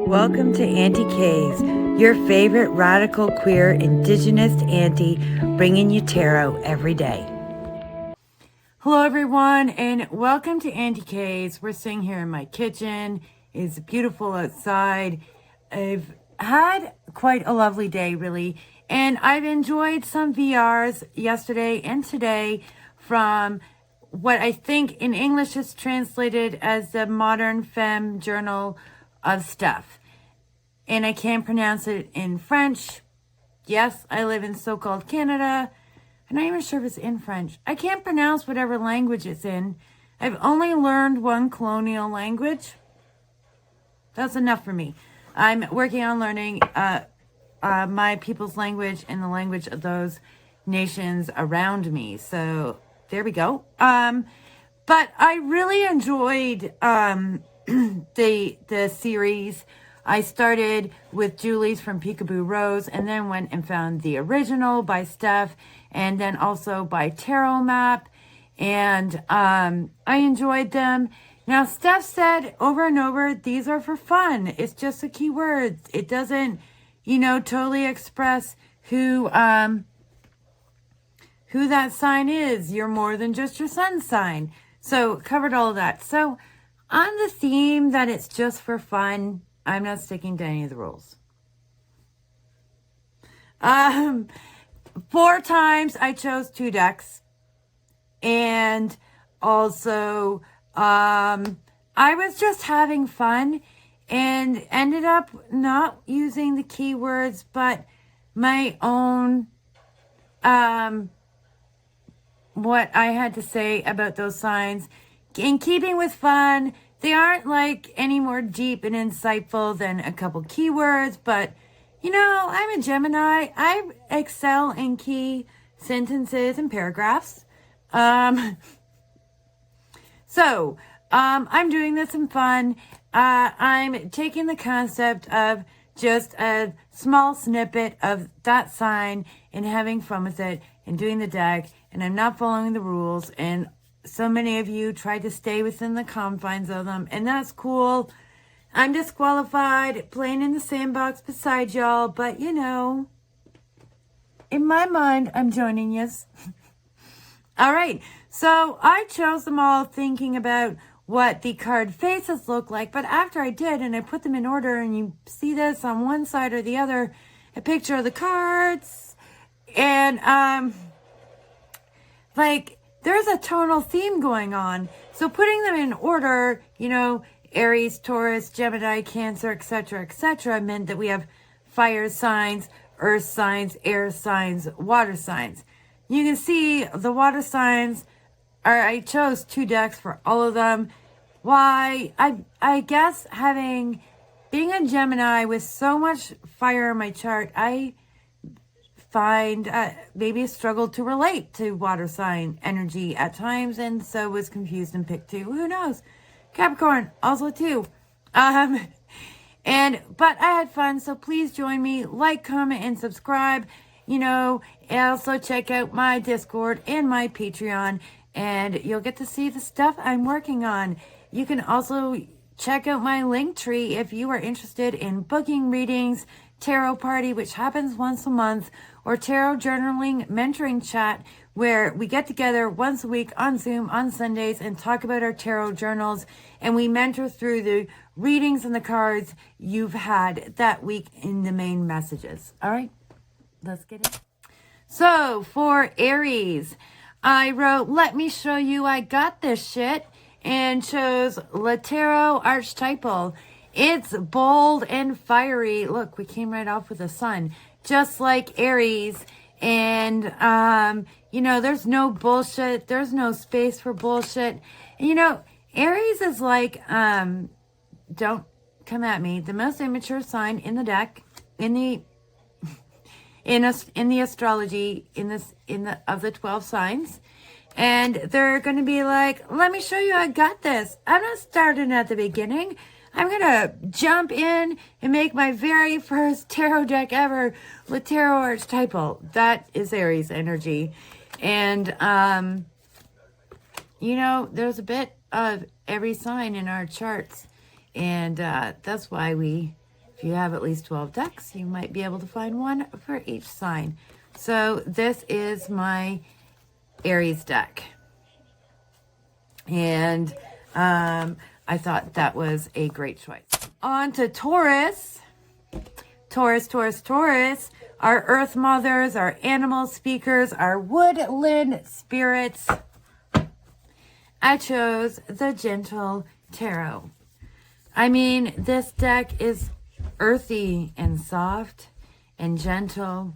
Welcome to Auntie K's, your favorite radical queer indigenous auntie, bringing you tarot every day. Hello everyone, and welcome to Auntie K's. We're sitting here in my kitchen. It's beautiful outside. I've had quite a lovely day, really, and I've enjoyed some VRs yesterday and today from what I think in English is translated as the Modern Femme Journal of Steph. And I can't pronounce it in French. Yes, I live in so-called Canada. I'm not even sure if it's in French. I can't pronounce whatever language it's in. I've only learned one colonial language. That's enough for me. I'm working on learning my people's language and the language of those nations around me. So there we go. But I really enjoyed the series. I started with Julie's from Peekaboorose and then went and found the original by Steph and then also by Tarot Map. And I enjoyed them. Now, Steph said over and over, these are for fun. It's just the key words. It doesn't, totally express who that sign is. You're more than just your sun sign. So covered all of that. So on the theme that it's just for fun, I'm not sticking to any of the rules. 4 times I chose 2 decks. And also, I was just having fun and ended up not using the keywords, but my own, what I had to say about those signs. In keeping with fun, they aren't like any more deep and insightful than a couple keywords, but I'm a Gemini. I excel in key sentences and paragraphs. So I'm doing this in fun. I'm taking the concept of just a small snippet of that sign and having fun with it and doing the deck, and I'm not following the rules, and so many of you tried to stay within the confines of them, and that's cool. I'm disqualified, playing in the sandbox beside y'all, but in my mind, I'm joining yous. All right, so I chose them all thinking about what the card faces look like, but after I did, and I put them in order, and you see this on one side or the other, a picture of the cards, and there's a tonal theme going on. So putting them in order, Aries, Taurus, Gemini, Cancer, etc., meant that we have fire signs, earth signs, air signs, water signs. You can see the water signs I chose 2 decks for all of them. Why? I guess being a Gemini with so much fire in my chart, I find maybe a struggle to relate to water sign energy at times, and so was confused and picked 2. Who knows? Capricorn also 2. But I had fun, so please join me, like, comment, and subscribe. Also check out my Discord and my Patreon, and you'll get to see the stuff I'm working on. You can also check out my Linktree if you are interested in booking readings, tarot party, which happens once a month, or tarot journaling mentoring chat, where we get together once a week on Zoom on Sundays and talk about our tarot journals, and we mentor through the readings and the cards you've had that week in the main messages. All right, let's get it. So for Aries, I wrote, let me show you I got this shit, and chose Le Tarot Archetypal. It's bold and fiery. Look, we came right off with the sun, just like Aries. And, there's no bullshit. There's no space for bullshit. And, Aries is like, don't come at me, the most immature sign in the deck, in the astrology, of the 12 signs. And they're going to be like, let me show you I got this. I'm not starting at the beginning. I'm going to jump in and make my very first tarot deck ever with Tarot Archetypal. That is Aries energy. And, there's a bit of every sign in our charts. And that's why we If you have at least 12 decks, you might be able to find one for each sign. So this is my Aries deck. And I thought that was a great choice. On to Taurus. Taurus. Our earth mothers, our animal speakers, our woodland spirits. I chose the Gentle Tarot. I mean, this deck is earthy and soft and gentle.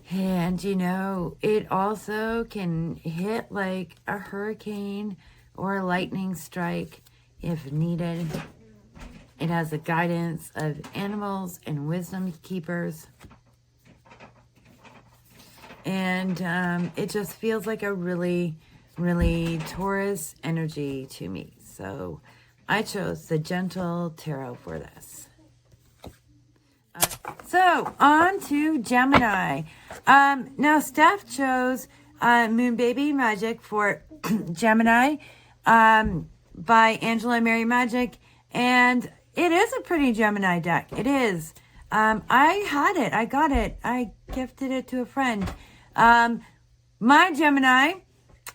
And, you know, it also can hit like a hurricane or a lightning strike if needed. It has the guidance of animals and wisdom keepers. And it just feels like a really, really Taurus energy to me. So I chose the Gentle Tarot for this. So on to Gemini. Now Steph chose Moon Baby Magic for Gemini by Angela Mary Magic. And it is a pretty Gemini deck. It is. I had it. I got it. I gifted it to a friend. My Gemini,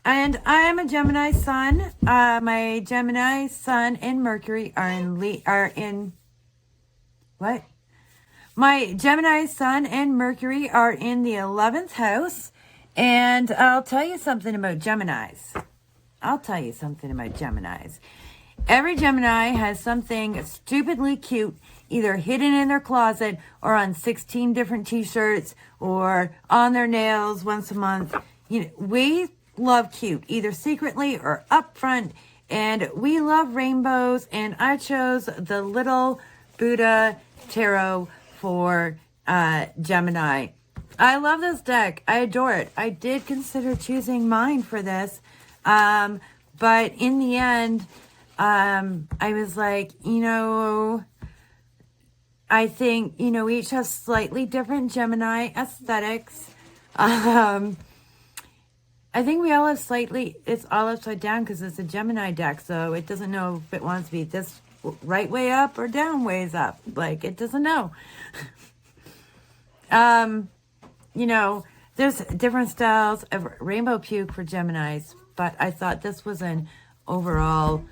and I am a Gemini sun. My Gemini sun and Mercury are in what? My Gemini sun and Mercury are in the 11th house. And I'll tell you something about Geminis. Every Gemini has something stupidly cute, either hidden in their closet or on 16 different t-shirts or on their nails once a month. You know, we love cute, either secretly or up front, and we love rainbows, and I chose the Little Buddha Tarot for Gemini. I love this deck. I adore it. I did consider choosing mine for this, but in the end, I was like, you know, I think, you know, we each have slightly different Gemini aesthetics. I think we all have slightly, it's all upside down because it's a Gemini deck, so it doesn't know if it wants to be this right way up or down ways up. Like, it doesn't know. You know, there's different styles of rainbow puke for Geminis, but I thought this was an overall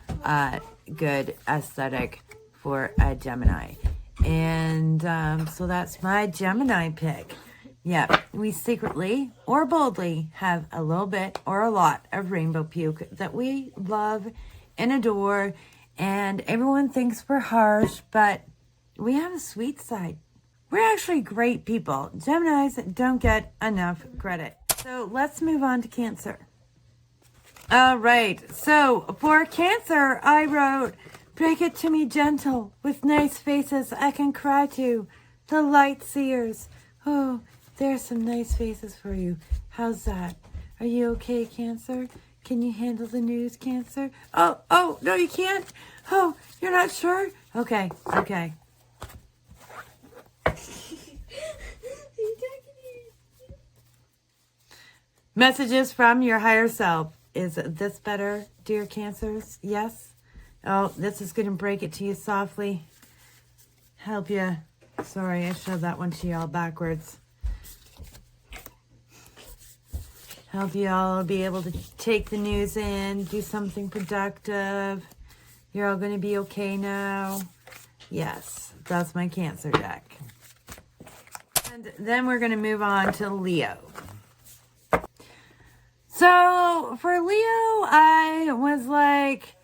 good aesthetic for a Gemini. And so that's my Gemini pick. Yeah, we secretly or boldly have a little bit or a lot of rainbow puke that we love and adore. And everyone thinks we're harsh, but we have a sweet side. We're actually great people. Geminis don't get enough credit. So let's move on to Cancer. All right. So for Cancer, I wrote, break it to me gentle with nice faces I can cry to. The light seers. Oh, there's some nice faces for you. How's that? Are you okay, Cancer? Can you handle the news, Cancer? Oh, no, you can't. Oh, you're not sure? Okay. Messages from your higher self. Is this better, dear Cancers? Yes? Oh, this is going to break it to you softly. Help you. Sorry, I showed that one to y'all backwards. Help you all be able to take the news in, do something productive. You're all going to be okay now. Yes, that's my Cancer deck. And then we're going to move on to Leo. So for Leo, I was like,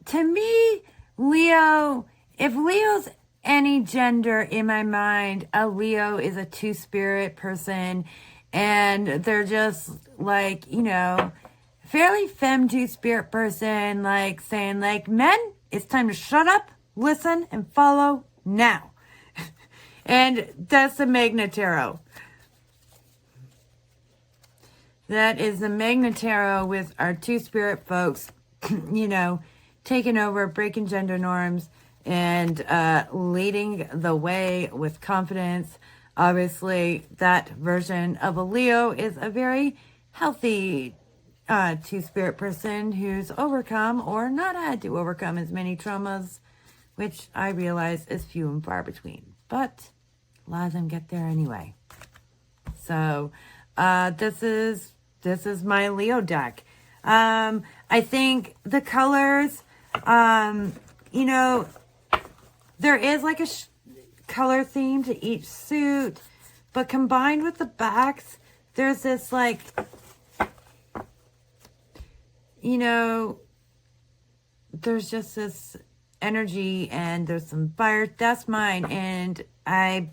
to me, Leo, if Leo's any gender in my mind, a Leo is a two-spirit person, and they're just like, you know, fairly femme two-spirit person, like saying like, men, it's time to shut up, listen, and follow now. And that's the Magna Tarot. That is the Magna Tarot with our two-spirit folks, you know, taking over, breaking gender norms, and leading the way with confidence. Obviously, that version of a Leo is a very healthy two-spirit person who's overcome or not had to overcome as many traumas which I realize is few and far between. But a lot of them get there anyway. So this is my Leo deck. I think the colors, you know, there is like a color theme to each suit, but combined with the backs, there's this like, you know, there's just this energy and there's some fire. That's mine. And I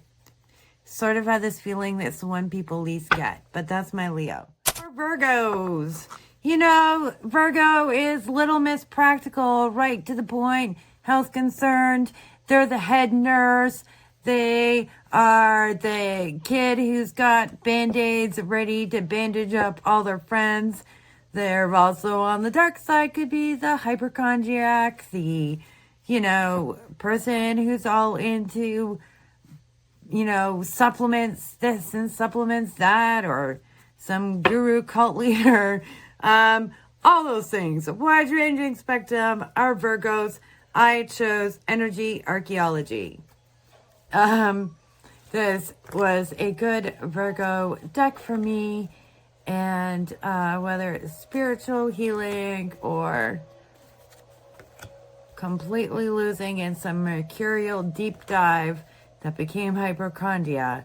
sort of have this feeling that's the one people least get, but that's my Leo. For Virgos, you know, Virgo is Little Miss Practical, right to the point, health concerned. They're the head nurse. They are the kid who's got Band-Aids ready to bandage up all their friends. They're also on the dark side, could be the hypochondriac, the, you know, person who's all into, you know, supplements this and supplements that, or some guru cult leader. All those things. A wide-ranging spectrum are Virgos. I chose energy archaeology. This was a good Virgo deck for me. And whether it's spiritual healing or completely losing in some mercurial deep dive that became hypochondria,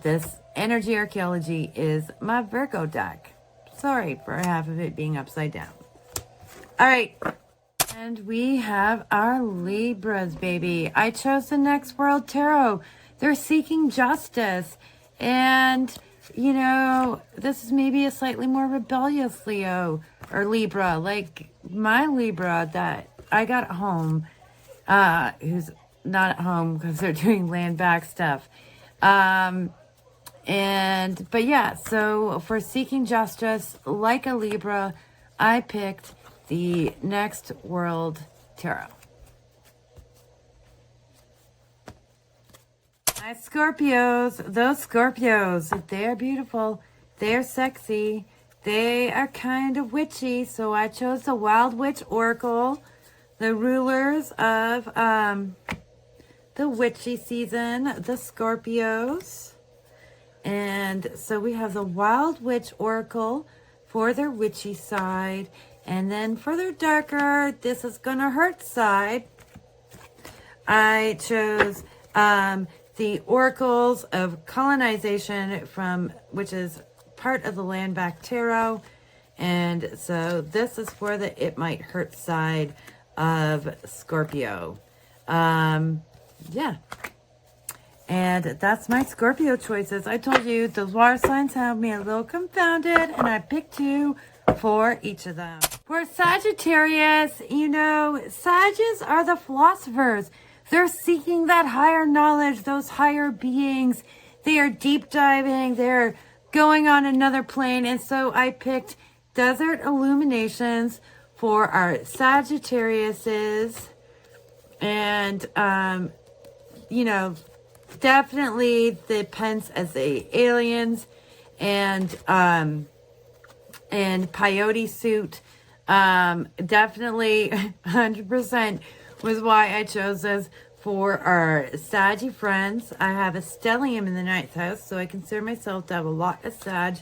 this energy archaeology is my Virgo deck. Sorry for half of it being upside down. All right. And we have our Libras, baby. I chose the Next World Tarot. They're seeking justice. And, you know, this is maybe a slightly more rebellious Leo or Libra, like my Libra that I got at home, who's not at home because they're doing land back stuff. But yeah, so for seeking justice, like a Libra, I picked the Next World Tarot. My Scorpios, those Scorpios, they're beautiful, they're sexy, they are kind of witchy, so I chose the Wild Witch Oracle, the rulers of the witchy season, the Scorpios. And so we have the Wild Witch Oracle for their witchy side. And then for their darker, this is gonna hurt side, I chose the Oracles of Colonization from, which is part of the Land Back Tarot. And so this is for the It Might Hurt side of Scorpio. Yeah. And that's my Scorpio choices. I told you those water signs have me a little confounded, and I picked two for each of them. For Sagittarius, you know, Sagittarius are the philosophers. They're seeking that higher knowledge, those higher beings. They are deep diving. They're going on another plane. And so I picked Desert Illuminations for our Sagittariuses. And, you know, definitely the Pence as the aliens and peyote suit. Definitely 100% was why I chose this for our Saggy friends. I have a stellium in the ninth house, so I consider myself to have a lot of Sag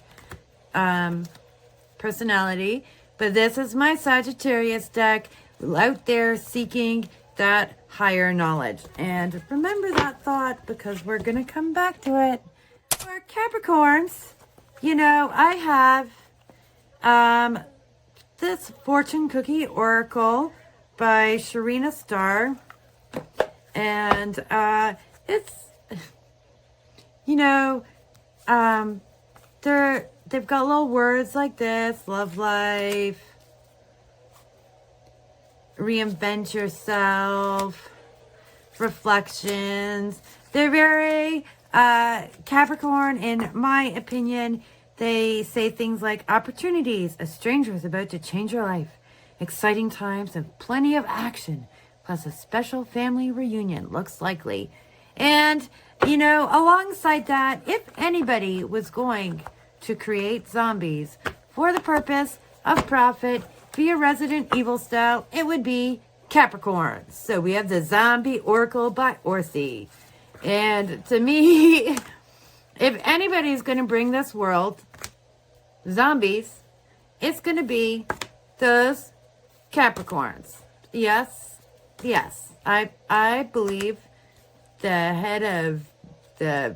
personality. But this is my Sagittarius deck out there seeking that higher knowledge. And remember that thought, because we're going to come back to it. For Capricorns, you know, I have this Fortune Cookie Oracle by Sharina Starr. And it's, you know, they've got little words like this: love life, reinvent yourself, reflections. They're very Capricorn, in my opinion. They say things like opportunities, a stranger is about to change your life, exciting times and plenty of action, plus a special family reunion looks likely. And, you know, alongside that, if anybody was going to create zombies for the purpose of profit via Resident Evil style, it would be Capricorn. So we have the Zombie Oracle by Orsi. And to me, if anybody's going to bring this world zombies, it's going to be those Capricorns. Yes, yes. I believe the head of the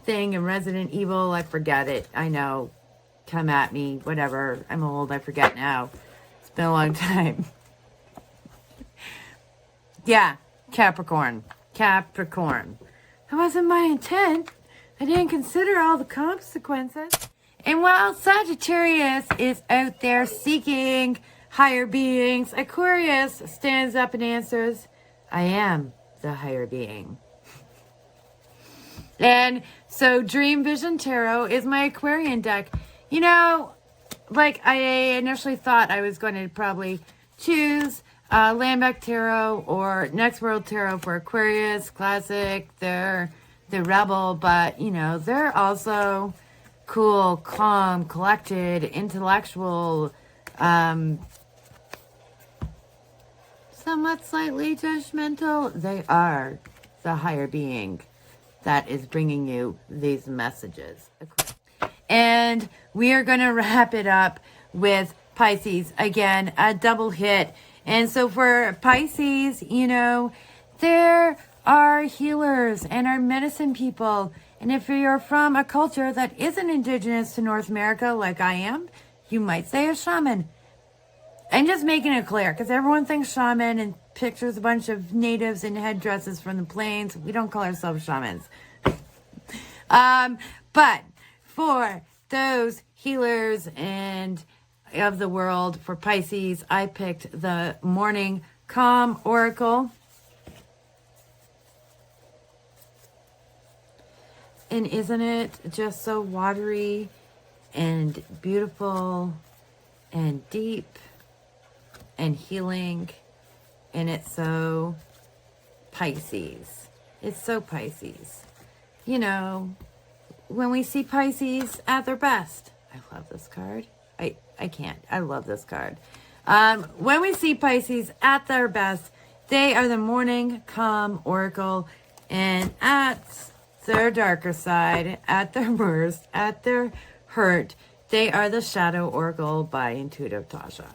thing in Resident Evil, I forget it. I know. Come at me. Whatever. I'm old. I forget now. It's been a long time. Yeah, Capricorn. Capricorn. That wasn't my intent. I didn't consider all the consequences. And while Sagittarius is out there seeking higher beings, Aquarius stands up and answers, I am the higher being. And so Dream Vision Tarot is my Aquarian deck. You know, like I initially thought I was going to probably choose Lambeck Tarot or Next World Tarot for Aquarius, classic, they're the rebel, but, you know, they're also cool, calm, collected, intellectual, somewhat slightly judgmental. They are the higher being that is bringing you these messages. And we are going to wrap it up with Pisces. Again, a double hit. And so for Pisces, you know, there are healers and are medicine people. And if you're from a culture that isn't indigenous to North America, like I am, you might say a shaman. I'm just making it clear, because everyone thinks shaman and pictures a bunch of natives in headdresses from the plains. We don't call ourselves shamans. But for those healers and of the world, for Pisces, I picked the Morning Calm Oracle. And isn't it just so watery and beautiful and deep and healing? And it's so Pisces. It's so Pisces. You know, when we see Pisces at their best. I love this card. I can't. I love this card. When we see Pisces at their best, they are the Morning Calm Oracle. And at their darker side, at their worst, at their hurt, they are the Shadow Oracle by Intuitive Tasha.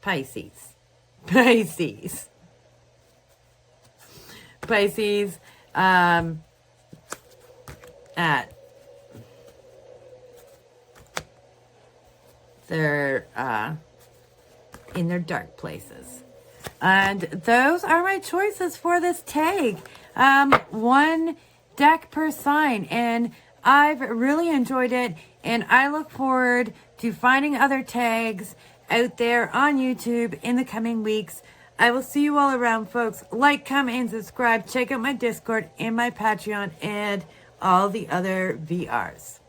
Pisces. Pisces. Pisces, at their, in their dark places. And those are my choices for this tag. One deck per sign. And I've really enjoyed it. And I look forward to finding other tags out there on YouTube in the coming weeks. I will see you all around, folks. Like, comment, and subscribe. Check out my Discord and my Patreon and all the other VRs.